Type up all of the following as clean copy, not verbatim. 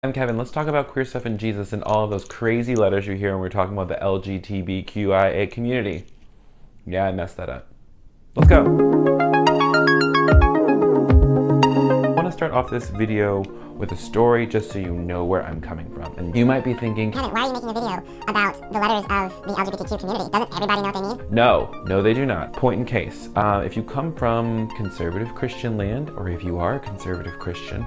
I'm Kevin. Let's talk about queer stuff and Jesus and all of those crazy letters you hear when we're talking about the LGBTQIA community. Yeah, I messed that up. Let's go. I want to start off this video with a story just so you know where I'm coming from. And you might be thinking, Kevin, why are you making a video about the letters of the LGBTQ community? Doesn't everybody know what they mean? No, they do not. Point in case, if you come from conservative Christian land, or if you are a conservative Christian,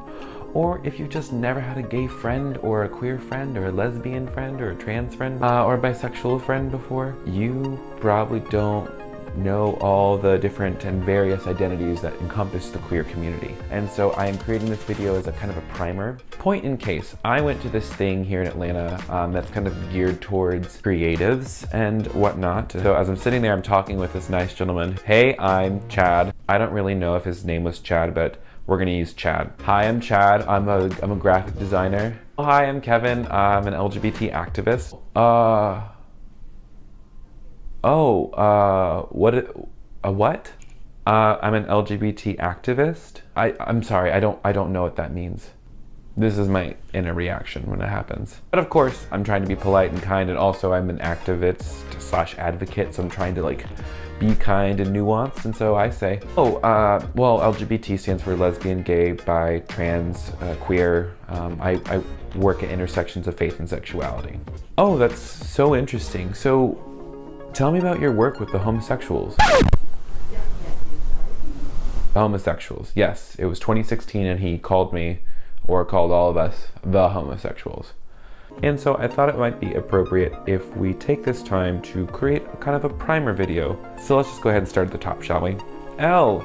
or if you've just never had a gay friend or a queer friend or a lesbian friend or a trans friend or a bisexual friend before, you probably don't know all the different and various identities that encompass the queer community. And so I am creating this video as a kind of a primer. Point in case, I went to this thing here in Atlanta that's kind of geared towards creatives and whatnot. So as I'm sitting there, I'm talking with this nice gentleman. Hey, I'm Chad. I don't really know if his name was Chad, but we're gonna use Chad. Hi, I'm Chad. I'm a graphic designer. Hi, I'm Kevin. I'm an LGBT activist. What? I'm an LGBT activist. I'm sorry. I don't know what that means. This is my inner reaction when it happens. But of course, I'm trying to be polite and kind, and also I'm an activist / advocate, so I'm trying to be kind and nuanced, and so I say, well, LGBT stands for lesbian, gay, bi, trans, queer. I work at intersections of faith and sexuality. Oh, that's so interesting. So tell me about your work with the homosexuals. The homosexuals, yes. It was 2016 and he called me, or called all of us, the homosexuals. And so I thought it might be appropriate if we take this time to create kind of a primer video. So let's just go ahead and start at the top, shall we? L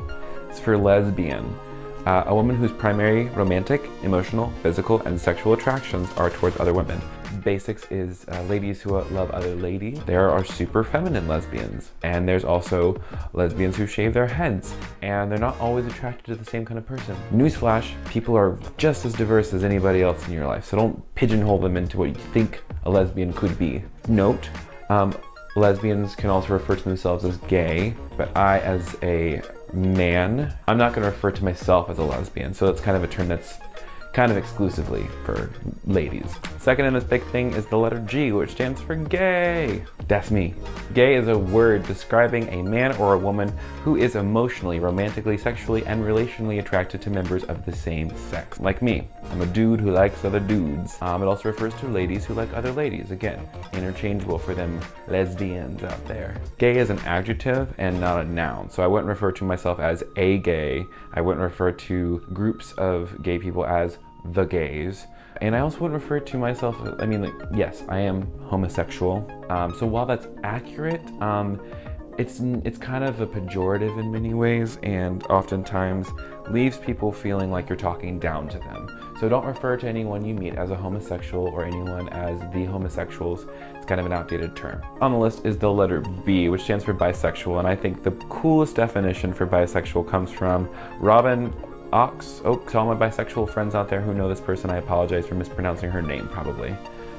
is for lesbian. A woman whose primary romantic, emotional, physical, and sexual attractions are towards other women. Basics is ladies who love other ladies. There are super feminine lesbians, and there's also lesbians who shave their heads, and they're not always attracted to the same kind of person. Newsflash, people are just as diverse as anybody else in your life, so don't pigeonhole them into what you think a lesbian could be. Note, lesbians can also refer to themselves as gay, but I, as a man, I'm not going to refer to myself as a lesbian, so that's kind of a term that's kind of exclusively for ladies. Second in this big thing is the letter G, which stands for gay. That's me. Gay is a word describing a man or a woman who is emotionally, romantically, sexually, and relationally attracted to members of the same sex. Like me, I'm a dude who likes other dudes. It also refers to ladies who like other ladies. Again, interchangeable for them lesbians out there. Gay is an adjective and not a noun, so I wouldn't refer to myself as a gay. I wouldn't refer to groups of gay people as the gays. And I also wouldn't refer to myself, yes, I am homosexual. So while that's accurate, it's kind of a pejorative in many ways, and oftentimes leaves people feeling like you're talking down to them. So don't refer to anyone you meet as a homosexual or anyone as the homosexuals. It's kind of an outdated term. On the list is the letter B, which stands for bisexual, and I think the coolest definition for bisexual comes from Robin Ox. Oh, to all my bisexual friends out there who know this person, I apologize for mispronouncing her name probably.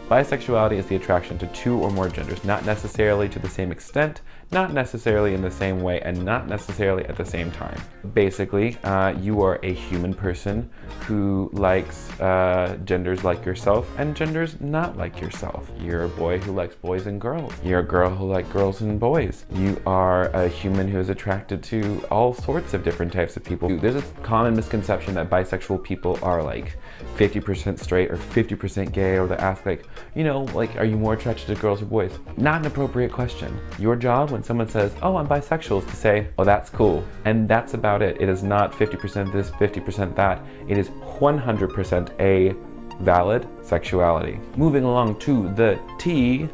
Bisexuality is the attraction to two or more genders, not necessarily to the same extent, not necessarily in the same way, and not necessarily at the same time. Basically, you are a human person who likes genders like yourself and genders not like yourself. You're a boy who likes boys and girls. You're a girl who likes girls and boys. You are a human who is attracted to all sorts of different types of people. There's a common misconception that bisexual people are like 50% straight or 50% gay, or they ask are you more attracted to girls or boys? Not an appropriate question. Your job when someone says, oh, I'm bisexual, is to say, oh, that's cool. And that's about it. It is not 50% this, 50% that. It is 100% a valid sexuality. Moving along to the T.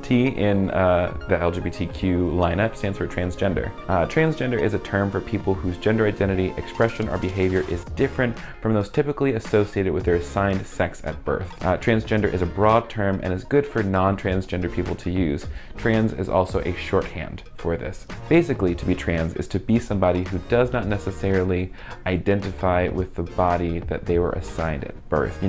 T in the LGBTQ lineup stands for transgender. Transgender is a term for people whose gender identity, expression, or behavior is different from those typically associated with their assigned sex at birth. Transgender is a broad term and is good for non-transgender people to use. Trans is also a shorthand for this. Basically, to be trans is to be somebody who does not necessarily identify with the body that they were assigned at birth.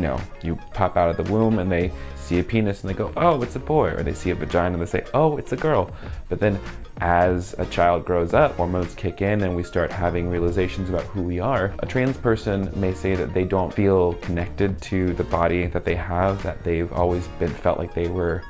You pop out of the womb and they see a penis and they go, oh, it's a boy. Or they see a vagina and they say, oh, it's a girl. But then as a child grows up, hormones kick in and we start having realizations about who we are. A trans person may say that they don't feel connected to the body that they have, that they've always felt like they were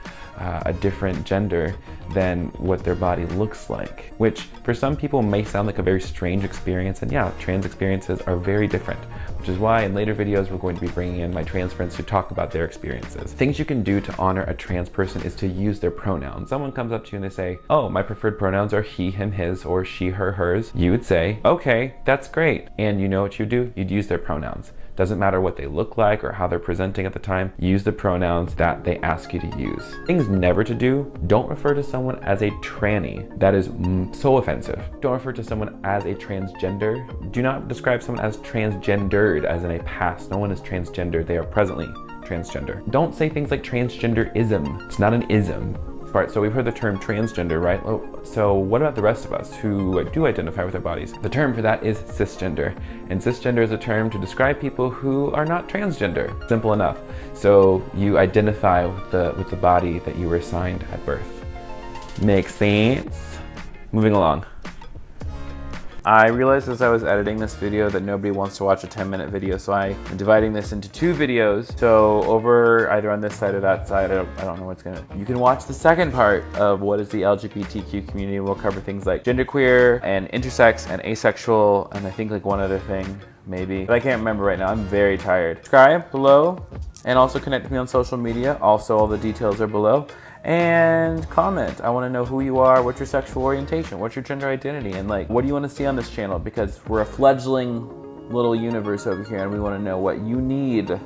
a different gender than what their body looks like, which for some people may sound like a very strange experience. And yeah, trans experiences are very different, which is why in later videos we're going to be bringing in my trans friends to talk about their experiences. Things you can do to honor a trans person is to use their pronouns. Someone comes up to you and they say, oh, my preferred pronouns are he, him, his, or she, her, hers. You would say, okay, that's great. And you know what you do? You'd use their pronouns. Doesn't matter what they look like or how they're presenting at the time, use the pronouns that they ask you to use. Things never to do: don't refer to someone as a tranny. That is so offensive. Don't refer to someone as a transgender. Do not describe someone as transgendered, as in a past. No one is transgender, they are presently transgender. Don't say things like transgenderism. It's not an ism. Right, so we've heard the term transgender, right? Oh, so what about the rest of us who do identify with our bodies? The term for that is cisgender. And cisgender is a term to describe people who are not transgender. Simple enough. So you identify with the body that you were assigned at birth. Makes sense? Moving along. I realized as I was editing this video that nobody wants to watch a 10-minute video, so I am dividing this into 2 videos. So over either on this side or that side, I don't know what's gonna. You can watch the second part of what is the LGBTQ community. We'll cover things like genderqueer and intersex and asexual, and I think like one other thing maybe, but I can't remember right now. I'm very tired. Subscribe below and also connect with me on social media. Also, all the details are below. And comment. I want to know who you are, what's your sexual orientation, what's your gender identity, and like, what do you want to see on this channel? Because we're a fledgling little universe over here and we want to know what you need.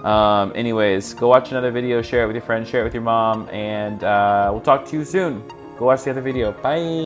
Anyways, go watch another video, share it with your friends, share it with your mom, and we'll talk to you soon. Go watch the other video. Bye.